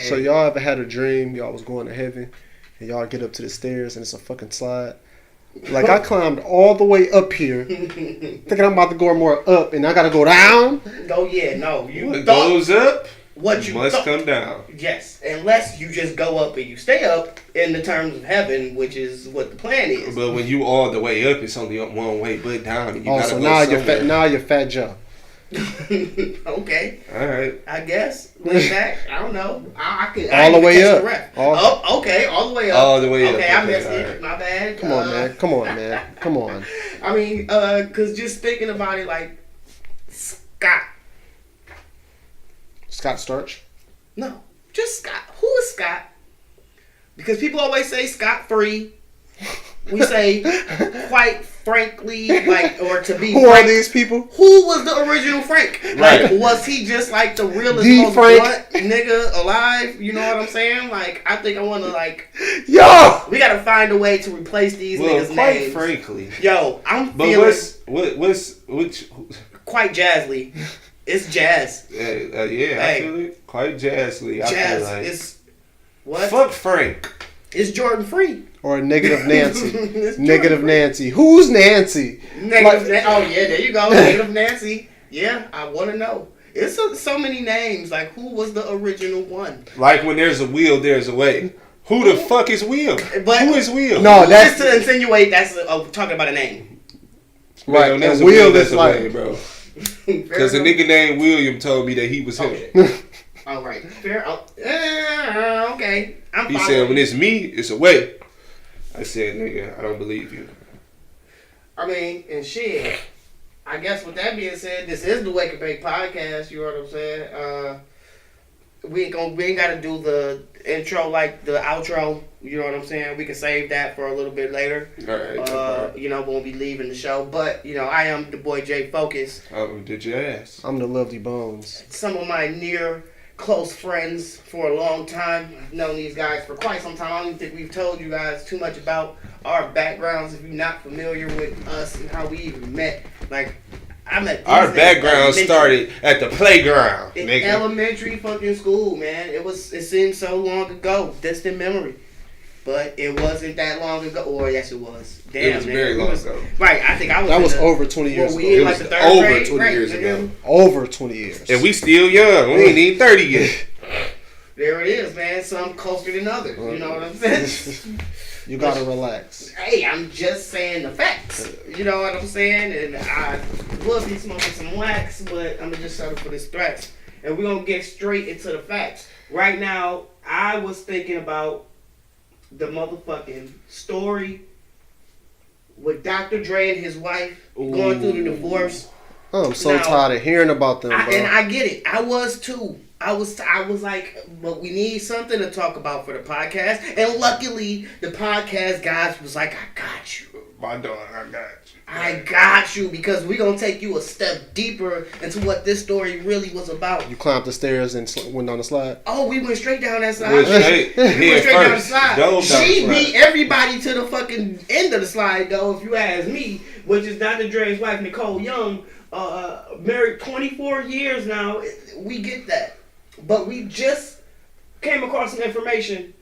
So y'all ever had a dream y'all was going to heaven and y'all get up to the stairs and it's a fucking slide? Like I climbed all the way up here thinking I'm about to go more up and I gotta go down. Oh yeah, no. What goes up what you must come down. Yes, unless you just go up and you stay up in the terms of heaven, which is what the plan is. But when you all the way up, it's only up one way, but down. And you gotta so go now somewhere. you're Fat Joe. Okay. All right. I guess. Lean back. I don't know. I could. All the way up. Okay, all the way up. All the way up. Okay, I missed it. Right. My bad. Come on, man. Come on. I mean, cause just thinking about it, like Scott Storch. No, just Scott. Who is Scott? Because people always say Scott free. We say, quite frankly, like, or to be who frank, are these people? Who was the original Frank? Like, was he just like the realest, most blunt nigga alive? You know what I'm saying? Like, I think I want to yo, we gotta find a way to replace these niggas' quite names. Frankly, yo, I'm but feeling which quite jazzly. It's jazz. Yeah, I feel it. Quite jazzly. Jazz. I feel like. It's what? Fuck Frank. It's Jordan Free. Or Negative Nancy. Negative Nancy. Who's Nancy? Negative. Oh yeah, there you go. Negative Nancy. Yeah, I want to know. It's so many names. Like, who was the original one? Like, when there's a will, there's a way. Who the fuck is Will? But who is Will? No, that's just to insinuate that's talking about a name. Right. Man, that's and Will that's is like, way, bro. Because a nigga named William told me that he was him. All right. Fair. Okay. He said, when it's me, it's a way. I said, nigga, I don't believe you. I mean, and shit. I guess with that being said, this is the Wake and Bake podcast. You know what I'm saying? We ain't gotta do the intro like the outro. You know what I'm saying? We can save that for a little bit later. All right. You know, when we leaving the show. But you know, I am the boy J Focus. Did your ass? I'm the Lovely Bones. Some of my near close friends for a long time. I've known these guys for quite some time. I don't even think we've told you guys too much about our backgrounds. If you're not familiar with us and how we even met, like. Our background started at the playground, in elementary fucking school, man. It seemed so long ago, distant memory, but it wasn't that long ago. Or yes, it was. Damn, it was very long ago. Right, I think I was. That was over 20 years ago. It was over 20 years ago. Over 20 years. And we still young. We ain't even 30 yet. There it is, man. Some closer than others. You know what I'm saying? You gotta relax. Hey, I'm just saying the facts. You know what I'm saying? And I will be smoking some wax, but I'm gonna just settle for this threats. And we're gonna get straight into the facts. Right now, I was thinking about the motherfucking story with Dr. Dre and his wife going through the divorce. I'm so tired of hearing about them, bro. And I get it. I was too. I was like, but we need something to talk about for the podcast. And luckily, the podcast guys was like, I got you. My dog, I got you. I got you, because we're going to take you a step deeper into what this story really was about. You climbed the stairs and went down the slide? Oh, we went straight down that slide. We went straight down the slide. She beat everybody to the fucking end of the slide, though, if you ask me, which is Dr. Dre's wife, Nicole Young, married 24 years now. We get that. But we just came across some information.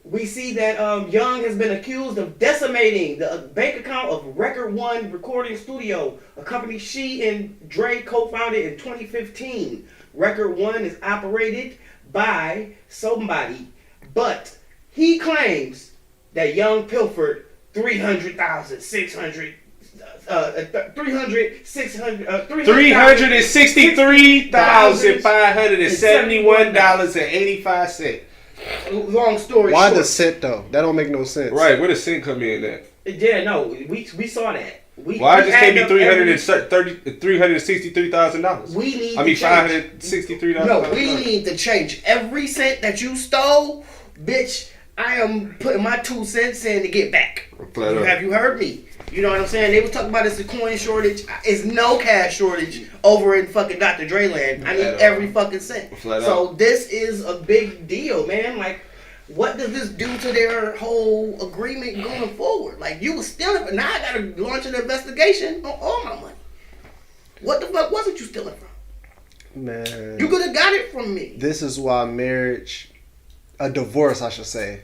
We see that Young has been accused of decimating the bank account of Record One Recording Studio, a company she and Dre co-founded in 2015. Record One is operated by somebody, but he claims that Young pilfered $363,571.85. Long story Why short. the cent though? That don't make no sense. Right, where the cent come in at? Yeah, no, we saw that. Why it just can't be $363,000? We need. $563,000. No, we need to change every cent that you stole, bitch. I am putting my 2 cents in to get back. Have you heard me? You know what I'm saying? They was talking about it's a coin shortage. It's no cash shortage over in fucking Dr. Dre land. I need every fucking cent. So this is a big deal, man. Like, what does this do to their whole agreement going forward? Like, you was stealing, but now I gotta launch an investigation on all my money. What the fuck wasn't you stealing from? Man. You could have got it from me. This is why a divorce, I should say,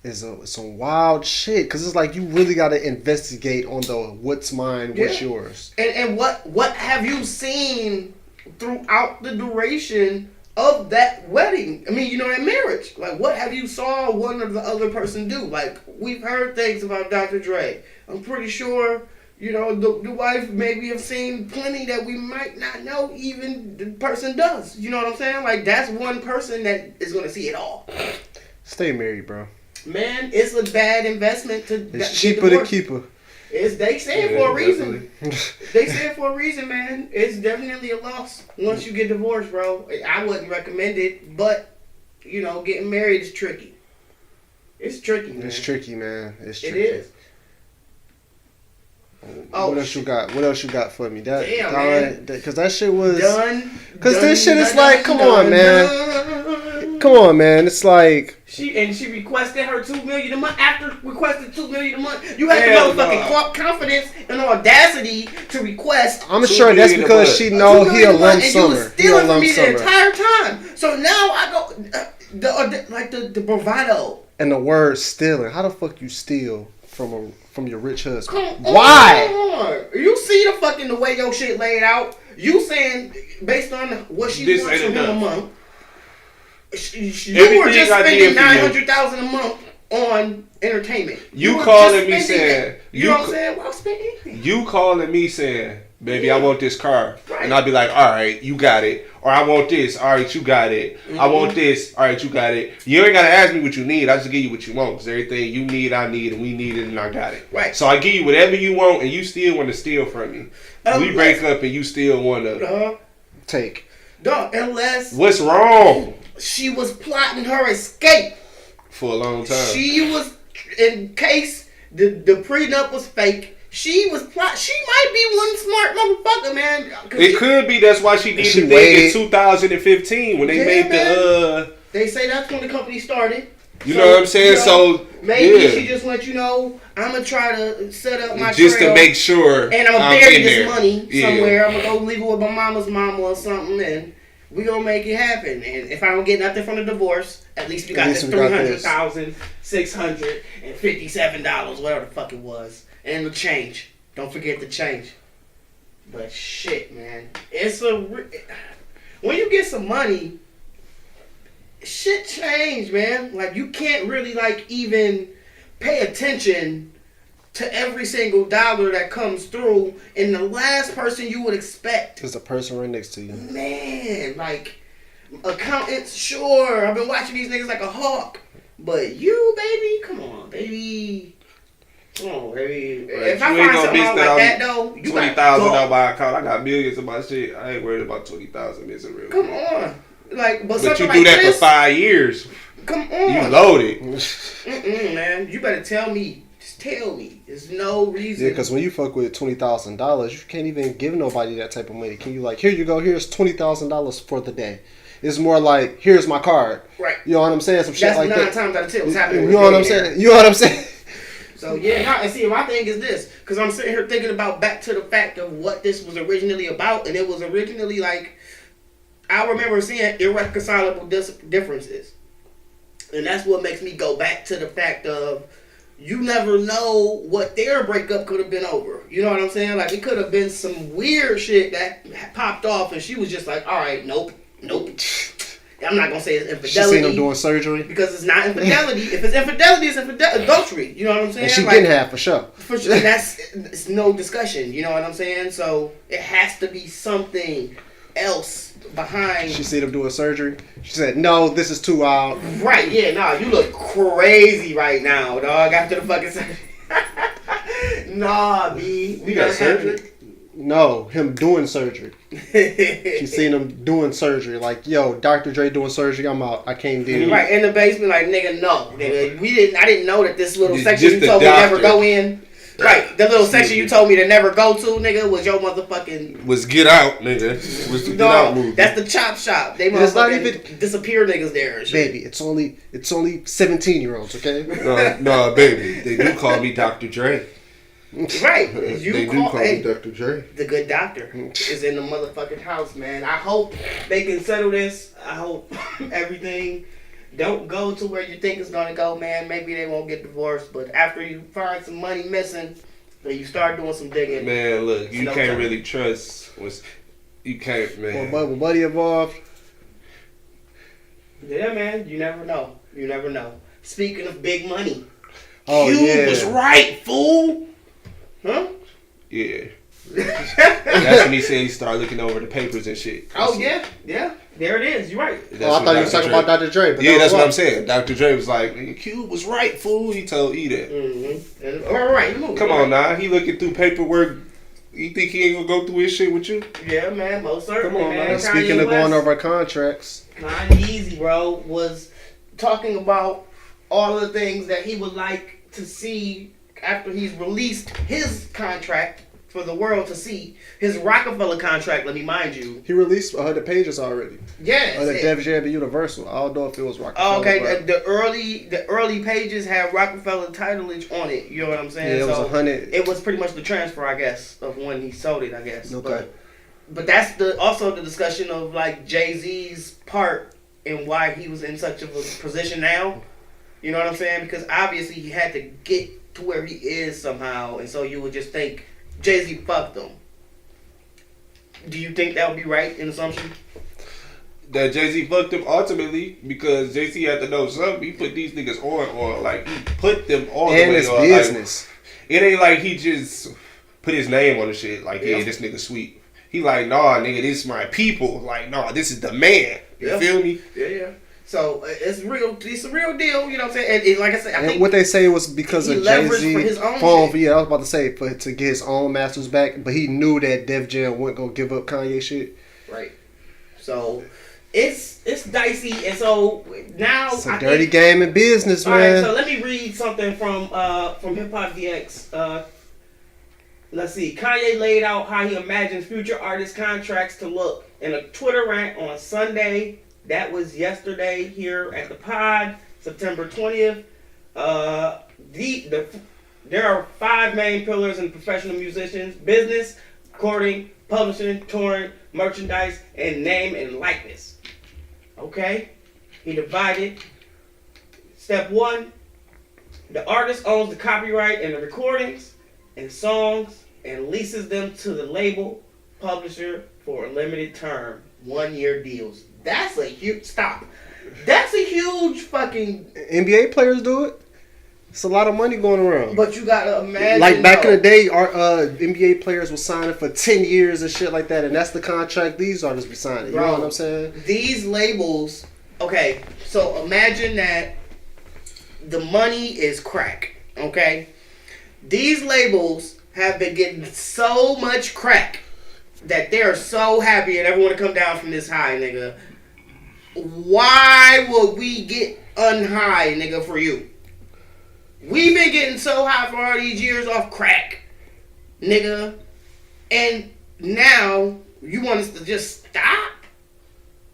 is some wild shit. Because it's like you really got to investigate on the what's mine, what's yours. And what have you seen throughout the duration of that wedding? I mean, that marriage. Like, what have you saw one or the other person do? Like, we've heard things about Dr. Dre. I'm pretty sure, the wife maybe have seen plenty that we might not know even the person does. You know what I'm saying? Like, that's one person that is going to see it all. Stay married, bro. Man, it's a bad investment to It's cheaper to keep her. They say it for a reason. They say it for a reason, man. It's definitely a loss once you get divorced, bro. I wouldn't recommend it, but getting married is tricky. It's tricky, man. It's tricky, man. It's tricky. It is. What else you got? What else you got for me? Damn, man. Because that shit was done. Because this shit is like, come on, man. Come on, man. It's like she requested her $2 million a month. After requested $2 million a month, you have the motherfucking confidence and audacity to request. I'm sure that's because she know he a lump summer. And you was stealing from me the entire time. So now I go the bravado and the word stealing. How the fuck you steal from your rich husband? Why? You see the way your shit laid out. You saying based on what she wants from him a month. You were just spending $900,000 a month on entertainment. You calling me saying that. You know what I'm saying? Well, spend anything. You calling me saying, baby, I want this car, and I'll be like, all right, you got it. Or I want this, all right, you got it. I want this, all right, you got it. You ain't gotta ask me what you need. I just give you what you want. Because everything you need, I need, and we need it, and I got it. Right. So I give you whatever you want, and you still want to steal from me. We break up, and you still want to take. Dog, unless what's wrong? She was plotting her escape for a long time. She was, in case the prenup was fake. She was She might be one smart motherfucker, man. It could be. That's why she did the thing in 2015 when they made the. They say that's when the company started. You know what I'm saying? So maybe she just went. I'm gonna try to set up my just trail to make sure. And I'm gonna bury this money somewhere. I'm gonna go leave it with my mama's mama or something, and we gonna make it happen. And if I don't get nothing from the divorce, at least we got this $300,657, whatever the fuck it was. And the change. Don't forget the change. But shit, man. When you get some money, shit change, man. Like, you can't really, even pay attention to every single dollar that comes through. And the last person you would expect is the person right next to you. Man, accountants, sure. I've been watching these niggas like a hawk. But you, baby, come on, baby. Oh, baby. Right. If I find something out like that, though, you got $20,000 on my account. I got millions of my shit. I ain't worried about 20,000. It's a real. Come on, but you do that for 5 years. Come on, you loaded. Man, you better tell me. Just tell me. There's no reason. Yeah, because when you fuck with $20,000, you can't even give nobody that type of money. Can you here you go? Here's $20,000 for the day. It's more like, here's my card. Right. You know what I'm saying? Some shit like that. That's 9 times out of 10 what's happening. You know what I'm saying? You know what I'm saying? So, and see, my thing is this, because I'm sitting here thinking about back to the fact of what this was originally about, and it was originally I remember seeing irreconcilable differences. And that's what makes me go back to the fact of, you never know what their breakup could have been over. You know what I'm saying? It could have been some weird shit that popped off, and she was just like, all right, nope. I'm not gonna say it's infidelity. She seen him doing surgery because it's not infidelity. If it's infidelity, it's adultery. You know what I'm saying? And she didn't have for sure. For sure, it's no discussion. You know what I'm saying? So it has to be something else behind. She seen him doing surgery. She said, "No, this is too wild." Right? Yeah. Nah, you look crazy right now, dog. After the fucking surgery. Nah, B. We got surgery. No, him doing surgery. She seen him doing surgery. Yo, Dr. Dre doing surgery. I'm out. I can't deal. Right in the basement, nigga, no, nigga. I didn't know that this little section you told me to never go in. Right, the little section you told me to never go to, nigga, was your motherfucking. Was get out, nigga. Was the get out movie. That's the chop shop. They motherfucking disappear niggas there and shit. Baby, it's only 17-year-olds, okay? No, baby, they do call me Dr. Dre. Right. You they do call me Dr. Dre. The good doctor is in the motherfucking house, man. I hope they can settle this. I hope everything don't go to where you think it's gonna go, man. Maybe they won't get divorced, but after you find some money missing, then you start doing some digging. Man, look, you can't really trust. You can't, man. Well, buddy involved. Yeah, man. You never know. You never know. Speaking of big money, Q was right, fool. Huh? Yeah. That's when he said he started looking over the papers and shit. Oh, yeah. Yeah. There it is. You're right. I thought you were talking about Dr. Dre. But yeah, that's what I'm saying. Dr. Dre was like, Q was right, fool. He told E that. Mm-hmm. All right. Come on, now. He looking through paperwork. You think he ain't gonna go through his shit with you? Yeah, man. Most certainly, Come on, man. Speaking of going over contracts. Kanye, bro, was talking about all of the things that he would like to see after he's released his contract for the world to see. His Rockefeller contract, let me mind you. He released 100 pages already. Yes. The Def Jam and Universal. I don't know if it was Rockefeller. Oh, okay, the early pages had Rockefeller titleage on it. You know what I'm saying? Yeah, it was 100. It was pretty much the transfer, I guess, of when he sold it, I guess. Okay. But that's also the discussion of like Jay-Z's part and why he was in such of a position now. You know what I'm saying? Because obviously he had to get to where he is somehow, and so you would just think Jay-Z fucked him. Do you think that would be right in assumption? That Jay-Z fucked him ultimately because Jay-Z had to know something. He put these niggas on, like he put them on and the way his on. business. Like, it ain't like he just put his name on the shit. Like, yeah, this nigga sweet. He like, nah, nigga, this is my people. Like, nah, this is the man. You feel me? Yeah. So it's real. It's a real deal. You know what I'm saying? And like I said, I think what they say was because of Jay-Z. For his own yeah, I was about to say to get his own masters back, but he knew that Def Jam wasn't gonna give up Kanye shit. Right. So it's dicey, and so now it's a dirty game in business, man. All right, so let me read something from Hip Hop DX. Let's see. Kanye laid out how he imagines future artist contracts to look in a Twitter rant on Sunday. That was yesterday here at the pod, September 20th. There are 5 main pillars in professional musicians: business, recording, publishing, touring, merchandise, and name and likeness. Okay? He divided. Step 1, the artist owns the copyright and the recordings and songs and leases them to the label publisher for a limited term, 1-year deals. That's a huge stop. That's a huge fucking. NBA players do it. It's a lot of money going around. But you gotta imagine, like back in the day, our NBA players were signing for 10 years and shit like that, and that's the contract these artists be signing. You know what I'm saying? These labels. Okay, so imagine that the money is crack. Okay, these labels have been getting so much crack that they're so happy and everyone to come down from this high, nigga. Why would we get unhigh, nigga, for you? We've been getting so high for all these years off crack, nigga. And now you want us to just stop?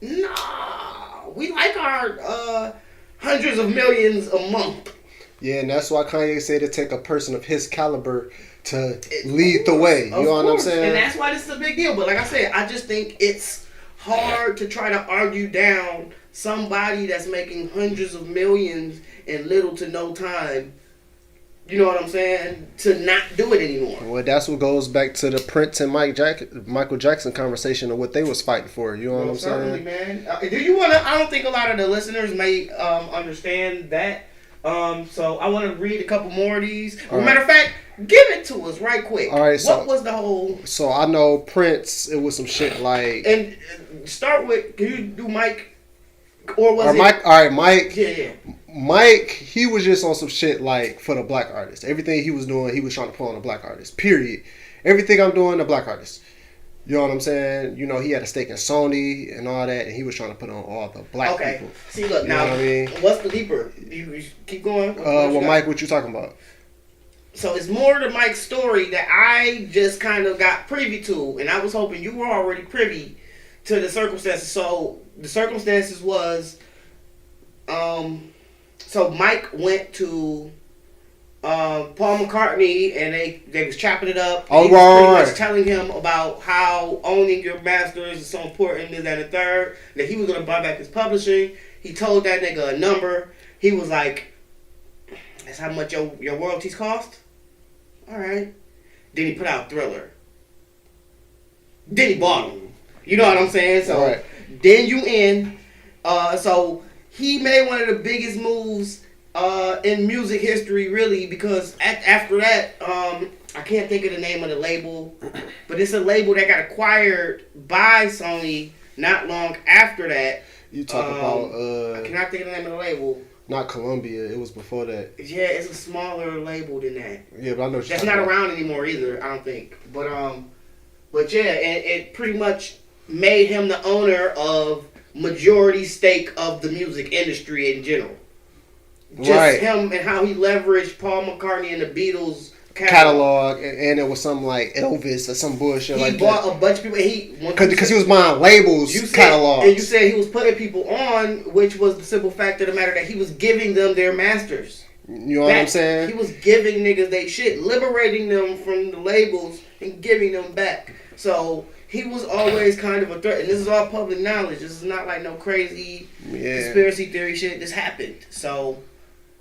No. We like our hundreds of millions a month. Yeah, and that's why Kanye said it take a person of his caliber to lead the way. You know what I'm saying? And that's why this is a big deal. But like I said, I just think it's hard to try to argue down somebody that's making hundreds of millions in little to no time. You know what I'm saying? To not do it anymore. Well, that's what goes back to the Prince and Michael Jackson conversation of what they was fighting for. You know what I'm saying? Man. Do you want to? I don't think a lot of the listeners may understand that. So I want to read a couple more of these. Matter of fact, give it to us right quick. All right. What was the whole? So I know Prince. It was some shit like. And start with. Can you do Mike? Or was it Mike? All right, Mike. Yeah. Mike, he was just on some shit like for the black artist. Everything he was doing, he was trying to pull on a black artist. Period. Everything I'm doing, a black artist. You know what I'm saying? You know, he had a stake in Sony and all that, and he was trying to put on all the black people. See, look, you now, know what I mean? What's the deeper? You keep going. Well, Mike, what you talking about? So it's more to Mike's story that I just kind of got privy to, and I was hoping you were already privy to the circumstances. So the circumstances was, so Mike went to Paul McCartney, and they was chopping it up. Oh, he was right. pretty much telling him about how owning your masters is so important, this, that, and the third. That he was gonna buy back his publishing. He told that nigga a number. He was like, "That's how much your royalties cost." All right. Then he put out Thriller. Then he bought him. You know what I'm saying? So Right. then you in. So he made one of the biggest moves in music history, really, because after that, I can't think of the name of the label, but it's a label that got acquired by Sony not long after that. You talk about I cannot think of the name of the label. not Columbia. It was before that. Yeah, it's a smaller label than that. Yeah, but I know what you're That's not around anymore either, I don't think. But yeah, and it pretty much made him the owner of majority stake of the music industry in general. Just Right. him and how he leveraged Paul McCartney and the Beatles catalog, and it was something like Elvis or some bullshit like that. He bought a bunch of people. Because he was buying labels, catalogs. And you said he was putting people on, which was the simple fact of the matter that he was giving them their masters. You know what I'm saying? He was giving niggas they shit, liberating them from the labels and giving them back. So he was always kind of a threat. And this is all public knowledge. This is not like no crazy conspiracy theory shit. This happened. So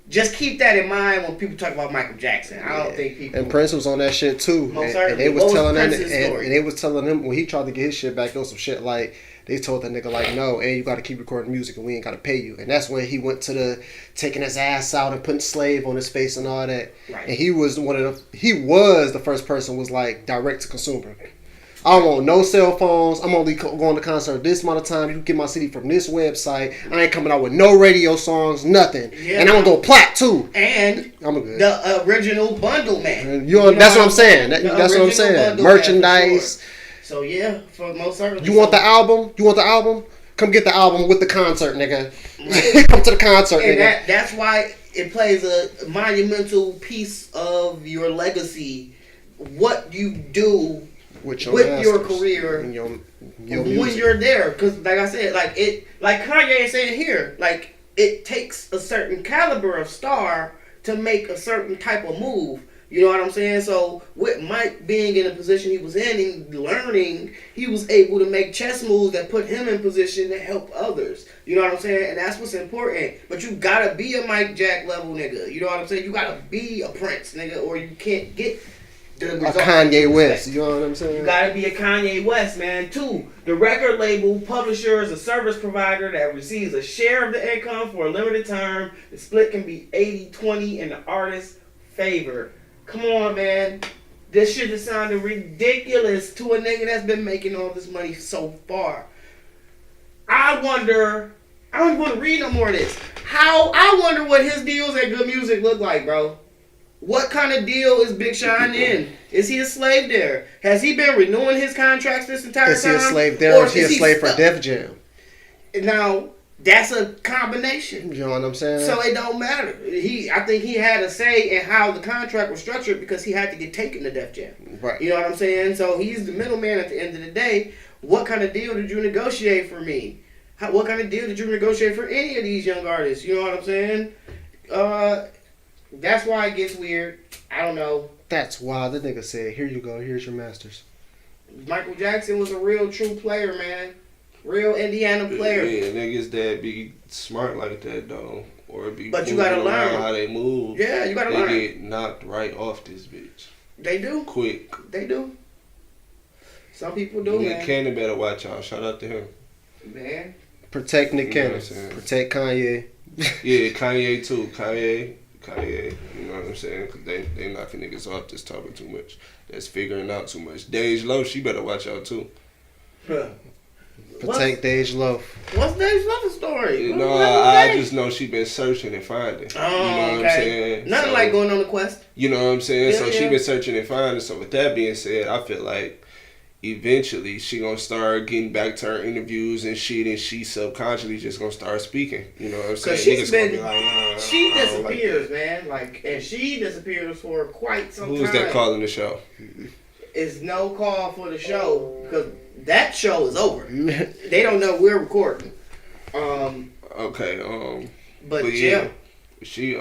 just keep that in mind when people talk about Michael Jackson. I don't think people. And Prince was on that shit too. And they was telling him, and they was telling him when he tried to get his shit back, there was some shit like they told that nigga like, no, and you got to keep recording music, and we ain't got to pay you. And that's when he went to the taking his ass out and putting slave on his face and all that. Right. And he was the first person was like direct to consumer. I don't want no cell phones. I'm only going to concert this amount of time. You can get my CD from this website. I ain't coming out with no radio songs, nothing. Yeah, and I'm going to go plat too. And I'm good. The original bundle man. That's what I'm saying. That's what I'm saying. Merchandise. Sure. So yeah, for most certainly. You want the album? Come get the album with the concert, nigga. Come to the concert, and nigga. That's why it plays a monumental piece of your legacy. What you do with your career and your when you're there, because like I said, like Kanye is saying here, like it takes a certain caliber of star to make a certain type of move. You know what I'm saying? So with Mike being in the position he was in and learning, he was able to make chess moves that put him in position to help others. You know what I'm saying? And that's what's important. But you gotta be a Mike Jack level nigga. You know what I'm saying? You gotta be a Prince nigga, or you can't get a Kanye West. You know what I'm saying? You gotta be a Kanye West, man. 2, the record label publisher is a service provider that receives a share of the income for a limited term. The split can be 80-20 in the artist's favor. Come on, man. This shit is sounding ridiculous to a nigga that's been making all this money so far. I don't even want to read no more of this. I wonder what his deals at Good Music look like, bro. What kind of deal is Big Sean in? Is he a slave there? Has he been renewing his contracts this entire time? Is he a slave there, or is he a slave for Def Jam? Now, that's a combination. You know what I'm saying? So it don't matter. I think he had a say in how the contract was structured because he had to get taken to Def Jam. Right. You know what I'm saying? So he's the middleman at the end of the day. What kind of deal did you negotiate for me? What kind of deal did you negotiate for any of these young artists? You know what I'm saying? That's why it gets weird. I don't know. That's why the nigga said, here you go, here's your masters. Michael Jackson was a real true player, man. Real Indiana player. Yeah, niggas that be smart like that though, or be but you gotta learn how they move. Yeah, you gotta learn. They get knocked right off this bitch. They do. Quick. They do. Some people do, man. Cannon better watch out. Shout out to him. Man. Protect Nick Cannon. Protect Kanye. Yeah, Kanye too. Kanye. You know what I'm saying? Cause they knocking niggas off this topic too much. That's figuring out too much. Dej Loaf, she better watch out too. Huh. Protect Dej Loaf. What's Dej Loaf's story? You know, I just know she been searching and finding. Oh, you know what I'm saying? Nothing like going on a quest. You know what I'm saying? Yeah, so she been searching and finding. So with that being said, I feel like eventually she gonna start getting back to her interviews and shit, and she subconsciously just gonna start speaking. You know what I'm saying? She's been, she disappears, man. And she disappears for quite some time. Who's that calling the show? It's no call for the show because that show is over. They don't know we're recording. Okay. But yeah, she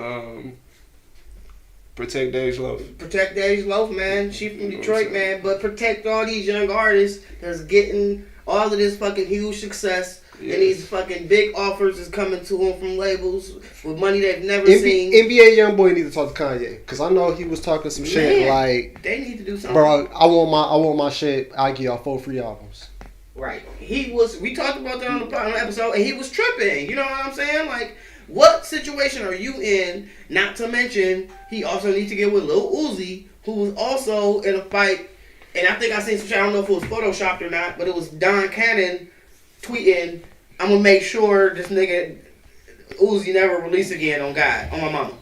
Protect Dej Loaf. Protect Dej Loaf, man. She from Detroit, man. But protect all these young artists that's getting all of this fucking huge success. Yes. And these fucking big offers is coming to them from labels with money they've never seen. NBA YoungBoy need to talk to Kanye because I know he was talking some shit like they need to do something. Bro, I want my shit. I give y'all 4 free albums. Right. We talked about that on the episode, and he was tripping. You know what I'm saying? Like, what situation are you in? Not to mention, he also needs to get with Lil Uzi, who was also in a fight. And I think I seen some shit. I don't know if it was photoshopped or not, but it was Don Cannon tweeting, "I'm gonna make sure this nigga Uzi never release again on God, on my mama."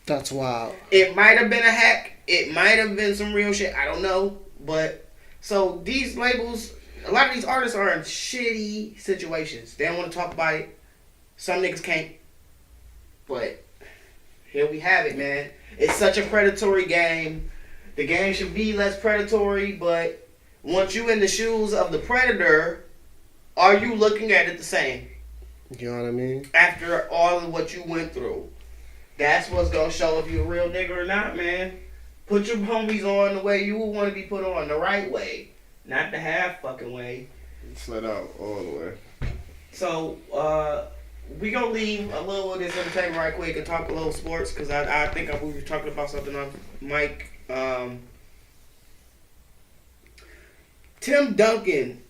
That's wild. It might have been a hack. It might have been some real shit. I don't know. But so these labels, a lot of these artists are in shitty situations. They don't want to talk about it. Some niggas can't. But here we have it, man. It's such a predatory game. The game should be less predatory, but once you in the shoes of the predator, are you looking at it the same? You know what I mean? After all of what you went through. That's what's going to show if you're a real nigga or not, man. Put your homies on the way you would want to be put on, the right way. Not the half fucking way. Flat out, all the way. So, we going to leave a little of this entertainment right quick and talk a little sports, because I think we were talking about something on Mike. Tim Duncan.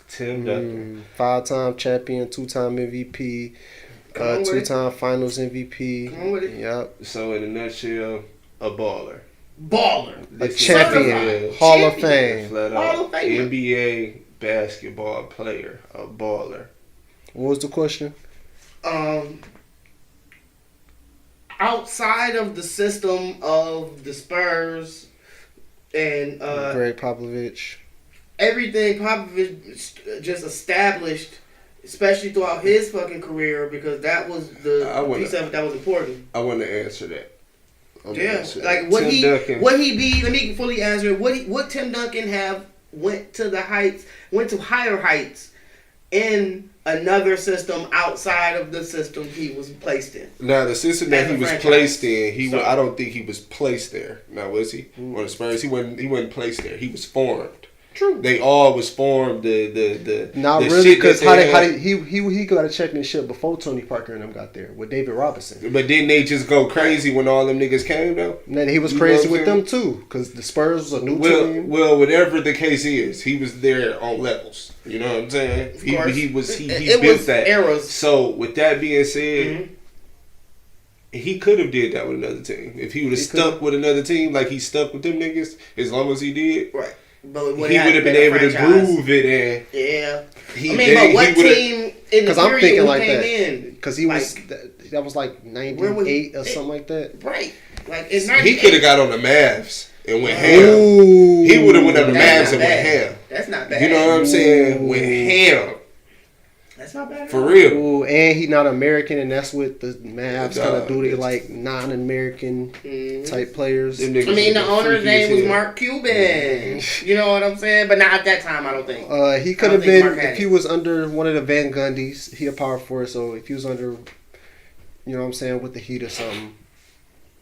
5-time champion, 2-time MVP, 2-time Finals MVP. Come on with it. Yep. So in a nutshell, a baller. A champion. Hall of Fame. Flat out. NBA basketball player. A baller. What was the question? Outside of the system of the Spurs and Greg Popovich. Everything Popovich just established, especially throughout his fucking career, because that was the piece of it that was important. I want to answer that. Like what he be? Let me fully answer it. What Tim Duncan have went to higher heights in another system outside of the system he was placed in. Now the system that he was placed in, I don't think he was placed there. Now was he? On the Spurs, he wasn't placed there. He was formed. True. They all was formed. Not really, because he got a championship before Tony Parker and them got there with David Robinson. But didn't they just go crazy when all them niggas came though? And then he was crazy with them too, because the Spurs was a new team. Well, whatever the case is, he was there on levels. You know what I'm saying? He built that. Eras. So with that being said. He could have did that with another team. If he would have stuck with another team like he stuck with them niggas, as long as he did. Right. But he would have been able to prove it, and but what team in the period who came in? Because he was that was like 98 or something like that, right? Like he could have got on the Mavs and went ham. He would have went on the Mavs and went ham. That's not bad. You know what I'm saying? Went ham. That's not bad. For real. Ooh, and he not American, and that's what the Mavs kind of do to like non-American type players. I mean, the owner's name was Mark Cuban. You know what I'm saying? But not at that time, I don't think. He could have been, if he was under one of the Van Gundys, he a power forward, so if he was under, you know what I'm saying, with the Heat or something,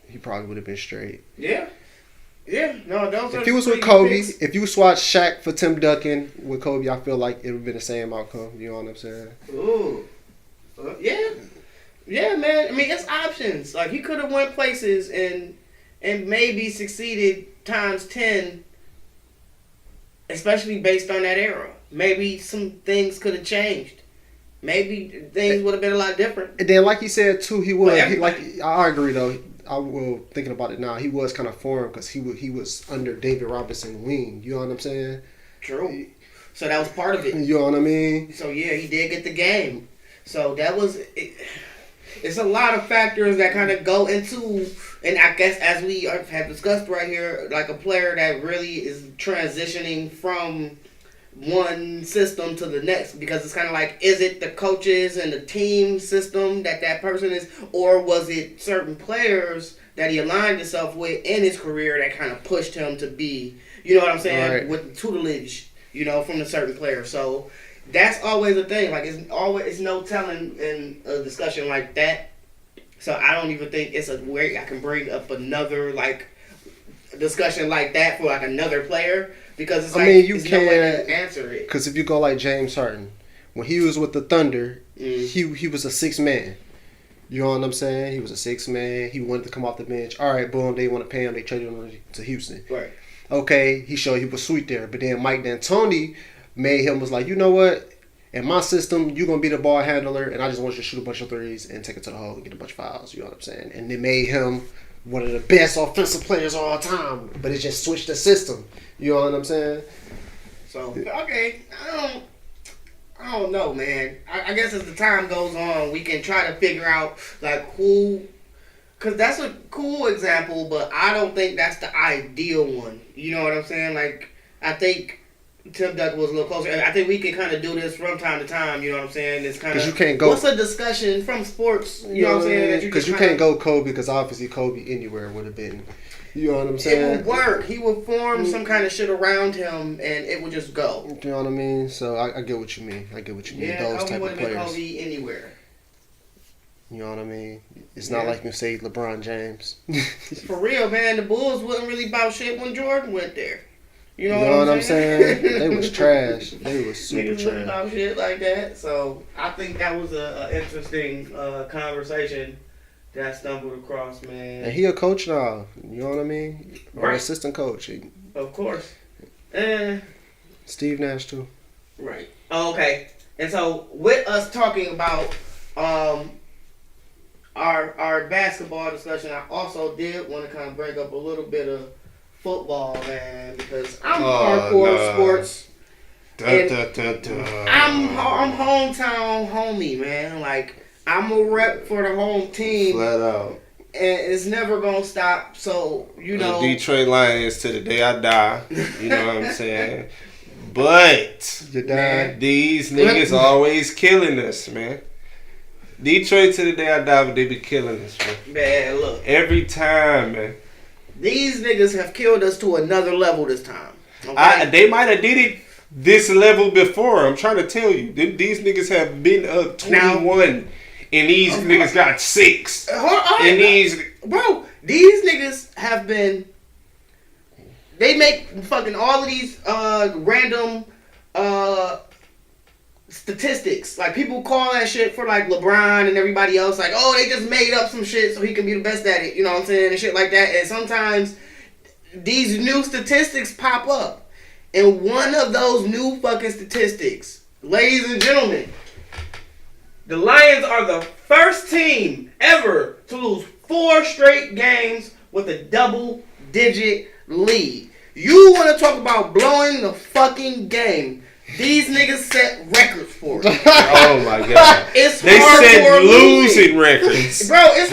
he probably would have been straight. Yeah. Yeah, no, those if he was with Kobe, if you swatch Shaq for Tim Duncan with Kobe, I feel like it would have been the same outcome. You know what I'm saying? Ooh. Yeah. Yeah, man. I mean, it's options. Like, he could have went places and maybe succeeded times 10, especially based on that era. Maybe some things could have changed. Maybe things would have been a lot different. And then, like he said, too, I agree, though. Thinking about it now, he was kind of foreign because he was under David Robinson wing. You know what I'm saying? True. So that was part of it. You know what I mean? So yeah, he did get the game. So that was it. It's a lot of factors that kind of go into, and I guess as we have discussed right here, like a player that really is transitioning from one system to the next, because it's kind of like, is it the coaches and the team system that person is, or was it certain players that he aligned himself with in his career that kind of pushed him to be, you know what I'm saying, right, with the tutelage, you know, from a certain player. So that's always a thing. Like, it's no telling in a discussion like that So I don't even think it's a way I can bring up another like discussion like that for like another player because it's like you there's can't no way to answer it. Because if you go like James Harden, when he was with the Thunder, he was a 6 man. You know what I'm saying? He was a 6 man. He wanted to come off the bench. All right, boom. They want to pay him. They traded him to Houston. Right. Okay, he showed he was sweet there. But then Mike D'Antoni made him was like, you know what? In my system, you're gonna be the ball handler, and I just want you to shoot a bunch of threes and take it to the hole and get a bunch of fouls. You know what I'm saying? And they made him one of the best offensive players of all time. But it just switched the system. You know what I'm saying? So okay, I don't know, man. I guess as the time goes on, we can try to figure out like who, because that's a cool example, but I don't think that's the ideal one. You know what I'm saying? Like I think Tim Duncan was a little closer. I think we can kind of do this from time to time. You know what I'm saying? It's kind of, you can't go. What's a discussion from sports? You know what I'm saying? Because you can't go Kobe, because obviously Kobe anywhere would have been. You know what I'm saying? It would work. He would form some kind of shit around him, and it would just go. You know what I mean? So I get what you mean. I get what you mean. Yeah, those Kobe type would of have been players. Kobe anywhere. You know what I mean? It's not like you say LeBron James. For real, man. The Bulls wasn't really about shit when Jordan went there. You know what what I'm saying? They was trash. They was super Niggas wasn't trash. about shit like that. So I think that was a interesting conversation that I stumbled across, man. And he a coach now. You know what I mean? Or Right. assistant coach. Of course. Steve Nash too. Right. Oh, okay. And so with us talking about our basketball discussion, I also did want to kind of bring up a little bit of football, man, because I'm hardcore sports. I'm hometown homie, man. Like I'm a rep for the home team. Flat out. And it's never gonna stop. So you know, Detroit Lions to the day I die. You know what I'm saying? But Man. these niggas always killing us, man. Detroit to the day I die, but they be killing us, man. Man, look. Every time, man. These niggas have killed us to another level this time. Okay? They might have did it this level before. I'm trying to tell you. These niggas have been up 21. And these niggas got 6. And these niggas have been. They make fucking all of these random statistics. Like people call that shit for like LeBron and everybody else. Like, oh, they just made up some shit so he can be the best at it. You know what I'm saying? And shit like that. And sometimes these new statistics pop up. And one of those new fucking statistics, ladies and gentlemen, the Lions are the first team ever to lose 4 straight games with a double-digit lead. You want to talk about blowing the fucking game? These niggas set records for it. Oh my god! They set losing records, bro. It's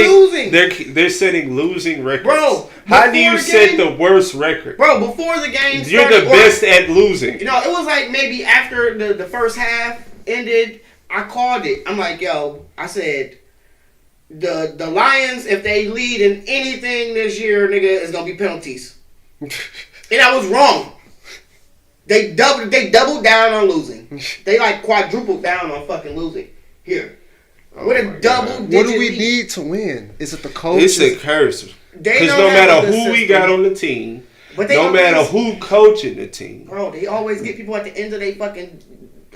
losing. They're setting losing records, bro. How do you set the worst record, bro? Before the game started, you're the best at losing. You know, it was like maybe after the first half ended. I called it. I'm like, yo, I said, the Lions, if they lead in anything this year, nigga, it's gonna be penalties. And I was wrong. They doubled down on losing. They like quadrupled down on fucking losing. Here. With a double digit What do we lead. need to win? Is it the coach? It's a curse. Because no matter who we got on the team, no matter who coaching the team, bro, they always get people at the end of their fucking.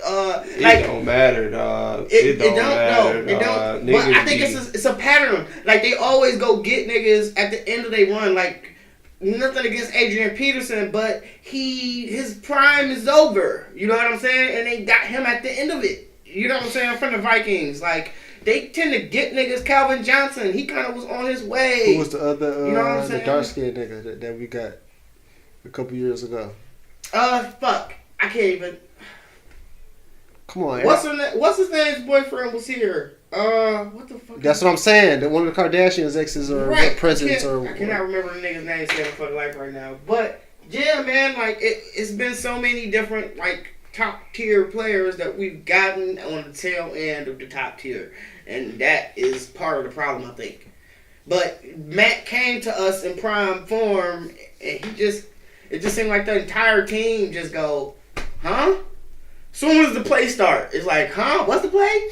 It don't matter, dog. It don't matter. It don't. But I think it's a pattern. Like they always go get niggas at the end of their run. Like nothing against Adrian Peterson, but his prime is over. You know what I'm saying? And they got him at the end of it. You know what I'm saying? From the Vikings, like they tend to get niggas. Calvin Johnson, he kind of was on his way. Who was the other? You know what I'm the saying? dark skinned nigga that we got a couple years ago. Fuck, I can't even. Come on. What's his name's boyfriend was here? What the fuck? That's what I'm saying. That one of the Kardashians' exes or presidents I cannot remember the nigga's name saying for life right now. But yeah, man, like it's been so many different like top tier players that we've gotten on the tail end of the top tier, and that is part of the problem, I think. But Matt came to us in prime form, and it just seemed like the entire team just go, huh? Soon as the play start, it's like, huh? What's the play?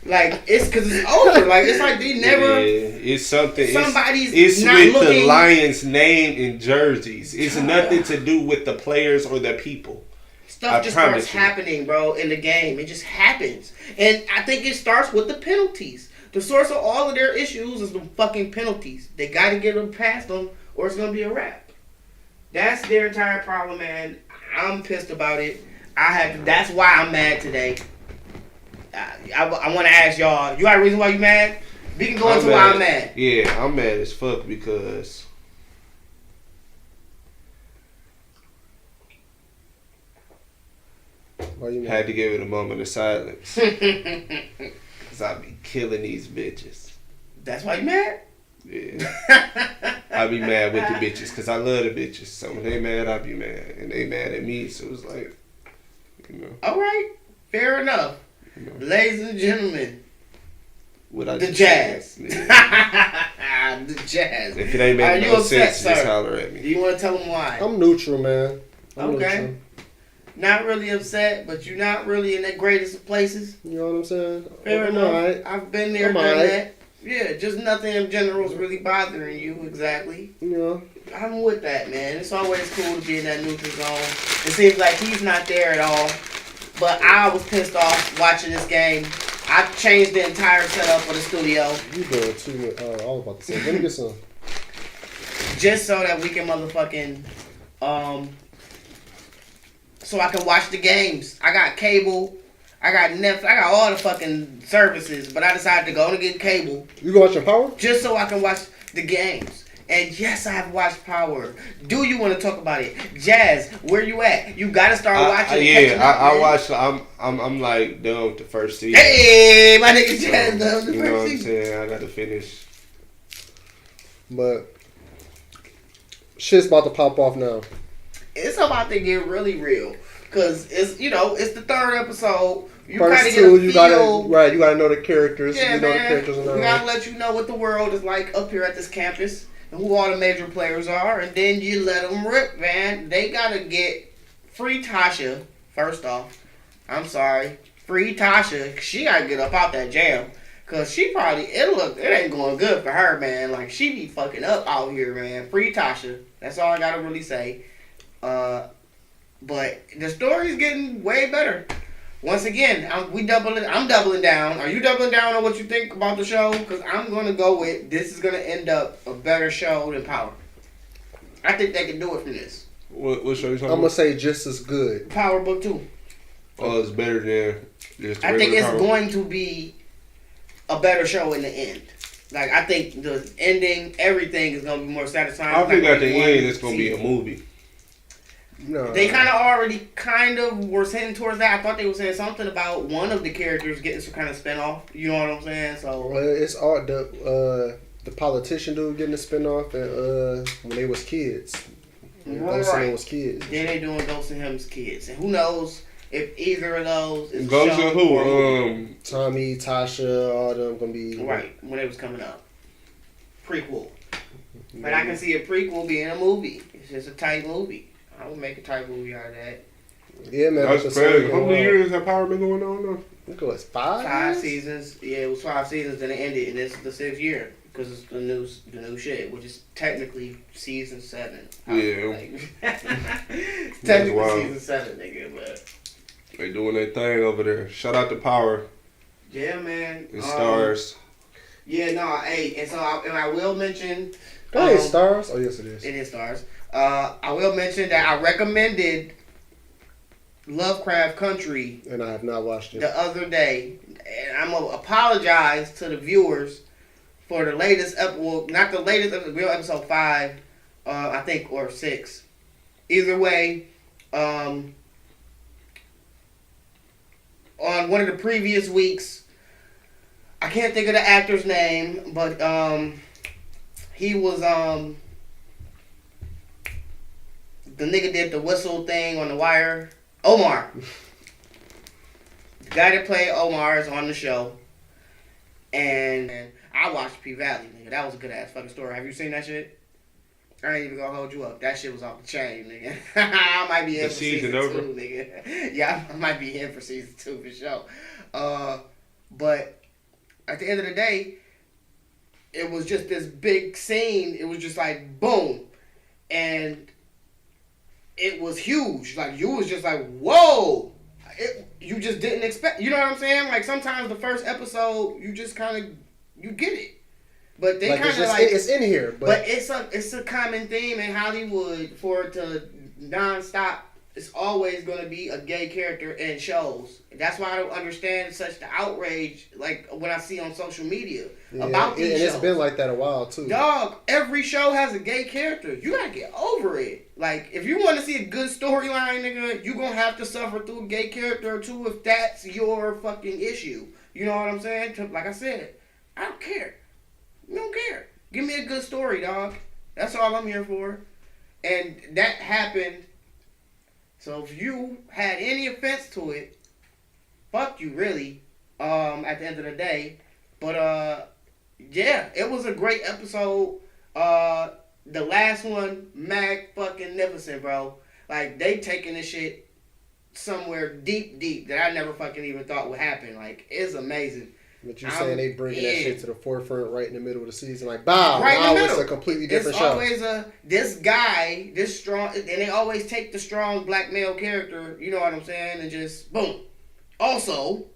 Like it's because it's over. Like it's like they never. Yeah, it's something. Somebody's it's not with looking. The Lions' name in jerseys. It's nothing to do with the players or the people. Stuff just starts happening, bro, in the game. It just happens, and I think it starts with the penalties. The source of all of their issues is the fucking penalties. They got to get them past them, or it's gonna be a wrap. That's their entire problem, man. I'm pissed about it. That's why I'm mad today. I want to ask y'all. You got a reason why you mad? We can go into why I'm mad. Yeah, I'm mad as fuck because why you mad? Had to give it a moment of silence. Cause I be killing these bitches. That's why you mad? Yeah. I be mad with the bitches because I love the bitches. So when they mad, I be mad, and they mad at me. So it's like. All right, fair enough. Ladies and gentlemen, the Jazz. Yeah. The Jazz. If it ain't making no sense, just holler at me. Do you want to tell them why? I'm neutral, man. I'm okay. Neutral. Not really upset, but you're not really in the greatest of places. You know what I'm saying? Fair enough. Right. I've been there, done that. Yeah, just nothing in general is really bothering you, exactly. Yeah. I'm with that, man. It's always cool to be in that neutral zone. It seems like he's not there at all. But I was pissed off watching this game. I changed the entire setup for the studio. You doing too much. I was about to say, let me get some. Just so that we can motherfucking, so I can watch the games. I got cable. I got Netflix. I got all the fucking services, but I decided to go and get cable. You gonna watch your Power? Just so I can watch the games. And yes, I have watched Power. Do you want to talk about it, Jazz? Where you at? You gotta start watching. I watched. I'm like done with the first season. Hey, my nigga Jazz done with the first season. You know what I'm saying? I got to finish. But shit's about to pop off now. It's about to get really real. Cause it's it's the third episode. You First two, you gotta know the characters. Yeah, you know man. the characters and we gotta let you know what the world is like up here at this campus and who all the major players are, and then you let them rip, man. They gotta get free Tasha. First off, I'm sorry, free Tasha. She gotta get up out that jail. Cause she probably it ain't going good for her, man. Like she be fucking up out here, man. Free Tasha. That's all I gotta really say. But the story's getting way better. Once again, I'm doubling down. Are you doubling down on what you think about the show? Because I'm going to go with this is going to end up a better show than Power. I think they can do it from this. What show you talking about? I'm going to say just as good. Power Book 2. Oh, it's better than just I think it's going to be a better show in the end. Like, I think the ending, everything is going to be more satisfying. I think at the end it's going to be a movie. No. They kind of were heading towards that. I thought they were saying something about one of the characters getting some kind of spinoff. You know what I'm saying? So it's all the politician dude getting a spinoff, and when they was kids, Ghost and was kids. Then they doing Ghost and him's kids, and who knows if either of those is Ghost and who? Tommy, Tasha, all them gonna be right when it was coming up. Prequel, but I can see a prequel being a movie. It's just a tight movie. I would make a type movie out of that. Yeah, man. That's crazy. How many years has Power been going on now? I think it was 5 5 seasons. Yeah, it was 5 seasons, then it ended, and this is the 6th year because it's the new shit, which is technically season 7. Yeah. Technically season 7, nigga, but they doing their thing over there. Shout out to Power. Yeah, man. And Stars. Yeah, no, hey, and so I will mention. That ain't Stars. Oh yes, it is. It is Stars. I will mention that I recommended Lovecraft Country, and I have not watched it the other day, and I'm gonna apologize to the viewers for the latest episode. Not the latest episode, real episode 5, I think, or 6. Either way, on one of the previous weeks, I can't think of the actor's name, but he was the nigga did the whistle thing on The Wire. Omar. The guy that played Omar is on the show. And I watched P-Valley, nigga. That was a good ass fucking story. Have you seen that shit? I ain't even gonna hold you up. That shit was off the chain, nigga. I might be in for season 2, nigga. Yeah, I might be in for season 2 for sure. But at the end of the day, it was just this big scene. It was just like boom, and it was huge. Like you was just like, whoa. You just didn't expect. You know what I'm saying? Like sometimes the first episode, you just kind of you get it. But they kind of like it's in here, but it's a common theme in Hollywood for it to nonstop. It's always going to be a gay character in shows. That's why I don't understand such the outrage like when I see on social media about these shows. And it's been like that a while too. Dog, every show has a gay character. You gotta get over it. Like if you want to see a good storyline, nigga, you gonna have to suffer through a gay character or two if that's your fucking issue. You know what I'm saying? Like I said, I don't care. You don't care. Give me a good story, dog. That's all I'm here for. And that happened. So if you had any offense to it, fuck you, really. At the end of the day. But yeah, it was a great episode. The last one, mag fucking magnificent, bro. Like they taking this shit somewhere deep that I never fucking even thought would happen. Like it's amazing. But you saying they bringing that shit to the forefront right in the middle of the season, like bow, right now it's a completely different show. It's always this guy, this strong, and they always take the strong black male character, you know what I'm saying, and just boom. Also,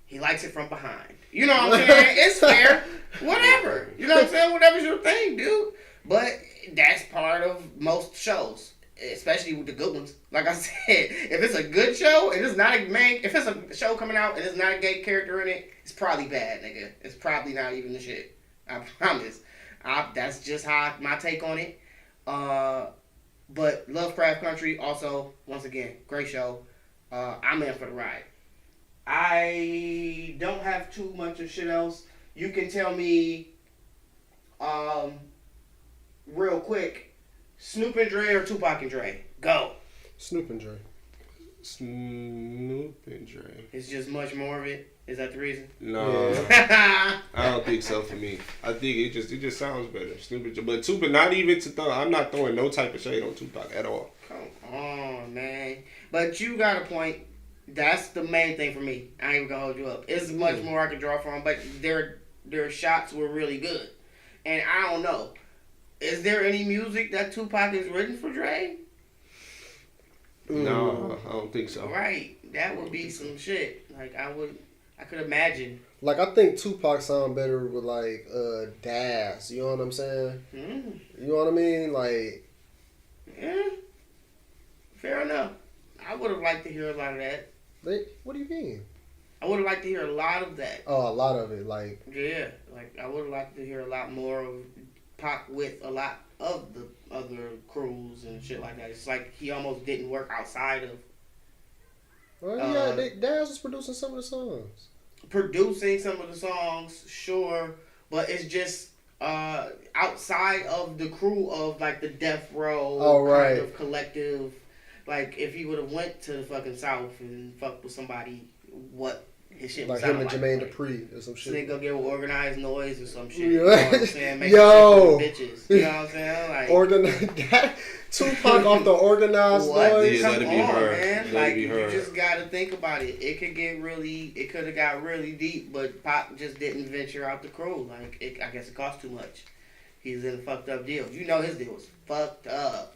he likes it from behind. You know what I'm saying? It's fair, whatever. You know what I'm saying? Whatever's your thing, dude. But that's part of most shows, especially with the good ones. Like I said, if it's a good show and it's not a main, if it's a show coming out and it's not a gay character in it, it's probably bad, nigga. It's probably not even the shit. I promise. That's just how my take on it. But Lovecraft Country also, once again, great show. I'm in for the ride. I don't have too much of shit else. You can tell me, real quick, Snoop and Dre or Tupac and Dre? Go. Snoop and Dre. Snoop and Dre. It's just much more of it. Is that the reason? No, I don't think so. For me, I think it just sounds better. Snoop and Dre, but Tupac, not even to throw. I'm not throwing no type of shade on Tupac at all. Come on, man. But you got a point. That's the main thing for me. I ain't even gonna hold you up. It's much more I could draw from, but their shots were really good. And I don't know. Is there any music that Tupac has written for Dre? No, I don't think so. Right. That would be some shit. Like I could imagine. Like I think Tupac sound better with like Daz. You know what I'm saying? You know what I mean? Like, yeah. Fair enough. I would have liked to hear a lot of that. What do you mean? I would have liked to hear a lot of that. Oh, a lot of it, like. Yeah, like I would have liked to hear a lot more of Pac with a lot of the other crews and shit like that. It's like he almost didn't work outside of. Well, yeah, Daz was producing some of the songs. Producing some of the songs, sure, but it's just outside of the crew of like the Death Row kind of collective. Like if he would have went to the fucking South and fucked with somebody, what his shit like him and Jermaine Dupri or some shit. So they go get Organized Noise or some shit. Yeah. You know what I'm saying? Make bitches. You know what I'm saying? Like Organized. Tupac off the Organized Noise. Yeah, that'd be her. Man. Like you just gotta think about it. It could have got really deep, but Pac just didn't venture out the crew. Like I guess it cost too much. He's in a fucked up deal. You know his deal was fucked up.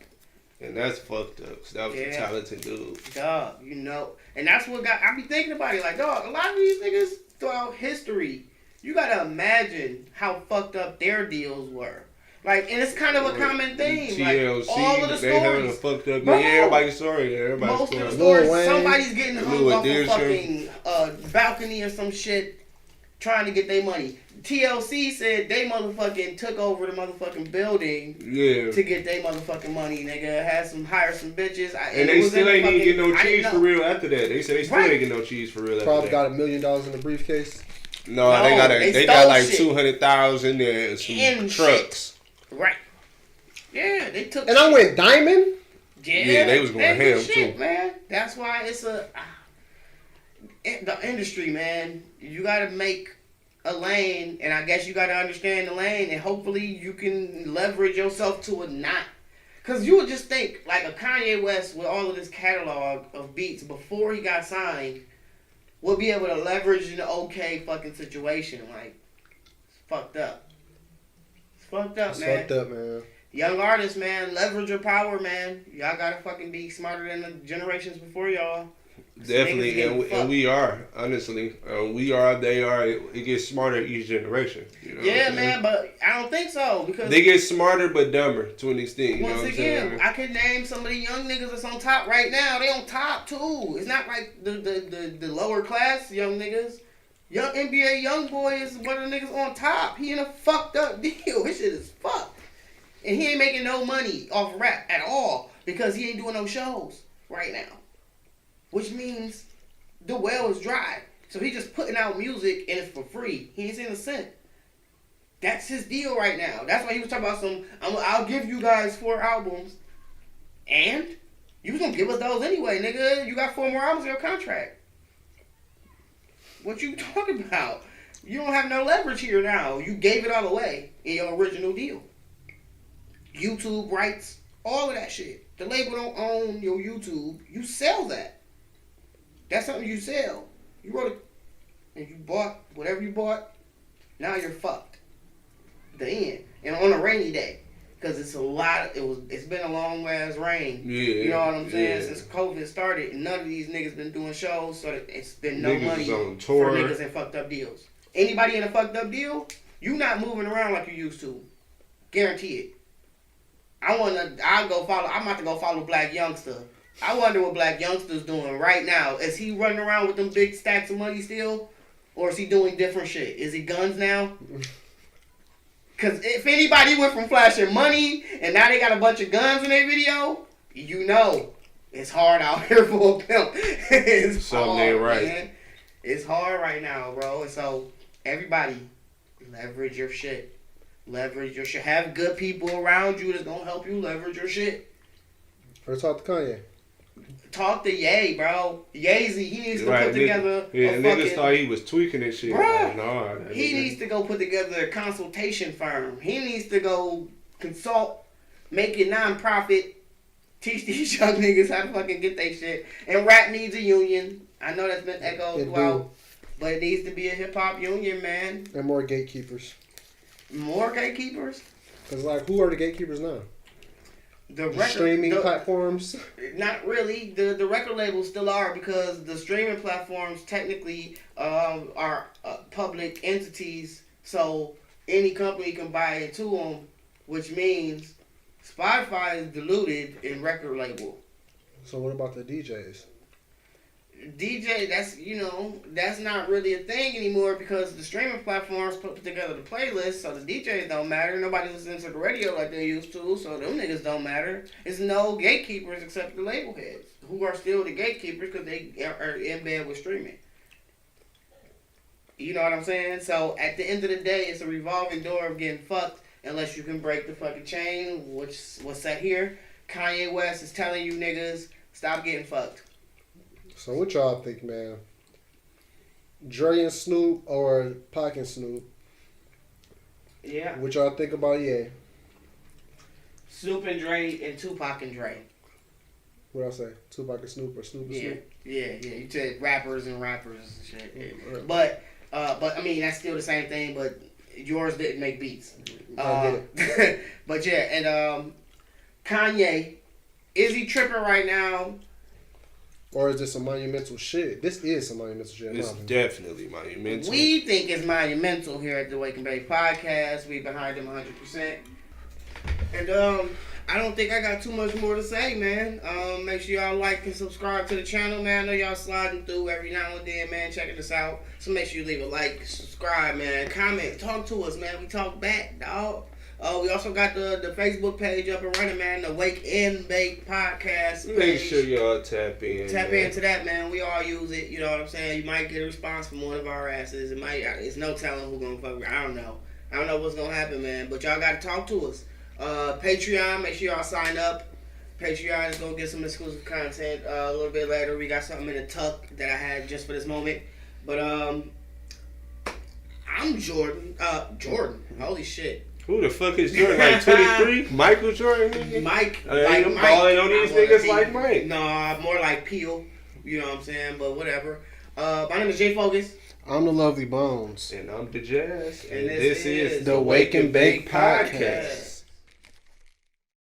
And that's fucked up. Cause that was a talented dude. Dog, you know. And that's what I be thinking about it. Like, dog, a lot of these niggas throughout history, you gotta imagine how fucked up their deals were. Like, and it's kind of a common thing. TLC, like, all of the they having a fucked up. Yeah, everybody's story. Most of the stories, somebody's getting hung off a fucking balcony or some shit, trying to get their money. TLC said they motherfucking took over the motherfucking building to get their motherfucking money, nigga. Hired some bitches. And they still ain't even get no cheese for real after that. They said they still ain't get no cheese for real after Probably that. got $1 million in the briefcase. No, they got like 200,000 there and some trucks. Shit. Right. Yeah, they took. And I went diamond. Yeah, they was going ham too, man. That's why it's the industry, man. You gotta make a lane, and I guess you got to understand the lane, and hopefully you can leverage yourself to a not. Because you would just think, like a Kanye West with all of this catalog of beats before he got signed would be able to leverage an okay fucking situation. Like, it's fucked up. It's fucked up, man. It's fucked up, man. Young artists, man, leverage your power, man. Y'all gotta fucking be smarter than the generations before y'all. Definitely, and we are, honestly. We are, they are. It gets smarter each generation. You know yeah, man, but I don't think so. Because they get smarter but dumber to an extent. Once again, I could name some of the young niggas that's on top right now. They on top, too. It's not like the lower class young niggas. Young NBA young boy is one of the niggas on top. He in a fucked up deal. His shit is fucked. And he ain't making no money off rap at all because he ain't doing no shows right now. Which means the well is dry. So he just putting out music and it's for free. He ain't seeing a cent. That's his deal right now. That's why he was talking about I'll give you guys 4 albums. And you was going to give us those anyway, nigga. You got 4 more albums in your contract. What you talking about? You don't have no leverage here now. You gave it all away in your original deal. YouTube rights, all of that shit. The label don't own your YouTube. You sell that. That's something you sell. You wrote it and you bought whatever you bought. Now you're fucked. The end. And on a rainy day. Because it's been a long ass rain. Yeah. You know what I'm saying? Since COVID started, and none of these niggas been doing shows, so it's been no niggas money for niggas in fucked up deals. Anybody in a fucked up deal, you not moving around like you used to. Guarantee it. I'm about to go follow Black Youngster. I wonder what Black Youngster's doing right now. Is he running around with them big stacks of money still? Or is he doing different shit? Is he guns now? Because if anybody went from flashing money and now they got a bunch of guns in their video, you know it's hard out here for a pimp. It's something hard, ain't right. Man. It's hard right now, bro. And so everybody, leverage your shit. Leverage your shit. Have good people around you that's gonna help you leverage your shit. Or talk to Kanye. Talk to Ye, bro. Yeezy, he needs to put together niggas thought he was tweaking this shit. Bruh, he needs to go put together a consultation firm. He needs to go consult, make it non-profit, teach these young niggas how to fucking get their shit. And rap needs a union. I know that's been echoed throughout, but it needs to be a hip-hop union, man. And more gatekeepers. More gatekeepers? Because, like, who are the gatekeepers now? The streaming platforms? Not really. The record labels still are, because the streaming platforms technically are public entities. So any company can buy into them, which means Spotify is diluted in record label. So what about the DJs? DJ, that's not really a thing anymore, because the streaming platforms put together the playlist, so the DJs don't matter. Nobody listens to the radio like they used to, so them niggas don't matter. There's no gatekeepers except the label heads, who are still the gatekeepers because they are in bed with streaming. You know what I'm saying? So at the end of the day, it's a revolving door of getting fucked unless you can break the fucking chain, which was set here. Kanye West is telling you niggas, stop getting fucked. So what y'all think, man? Dre and Snoop or Pac and Snoop? Yeah. What y'all think about Snoop and Dre and Tupac and Dre. What I say? Tupac and Snoop or Snoop and Snoop? Yeah. You said rappers and shit. Yeah. But I mean that's still the same thing. But yours didn't make beats. I get it. But yeah, and Kanye, is he tripping right now? Or is this some monumental shit? This is some monumental shit. It's definitely monumental. We think it's monumental here at the Wake and Bake Podcast. We behind them 100%. And I don't think I got too much more to say, man. Make sure y'all like and subscribe to the channel, man. I know y'all sliding through every now and then, man, checking us out. So make sure you leave a like, subscribe, man, comment, talk to us, man. We talk back, dog. We also got the Facebook page up and running, man. The Wake and Bake Podcast page. Make sure y'all tap in. Tap into that, man. We all use it. You know what I'm saying? You might get a response from one of our asses. It's no telling who's gonna fuck. I don't know what's gonna happen, man. But y'all gotta talk to us. Patreon, make sure y'all sign up. Patreon is gonna get some exclusive content a little bit later. We got something in the tuck that I had just for this moment. But I'm Jordan. Jordan. Holy shit. Who the fuck is Jordan? Like 23? Michael Jordan? Nigga? Mike. Like Mike. balling on these niggas like Mike. Nah, more like Peel. You know what I'm saying? But whatever. My name is Jay Focus. I'm the Lovely Bones. And I'm the Jazz. And this is the Wake and Bake Podcast.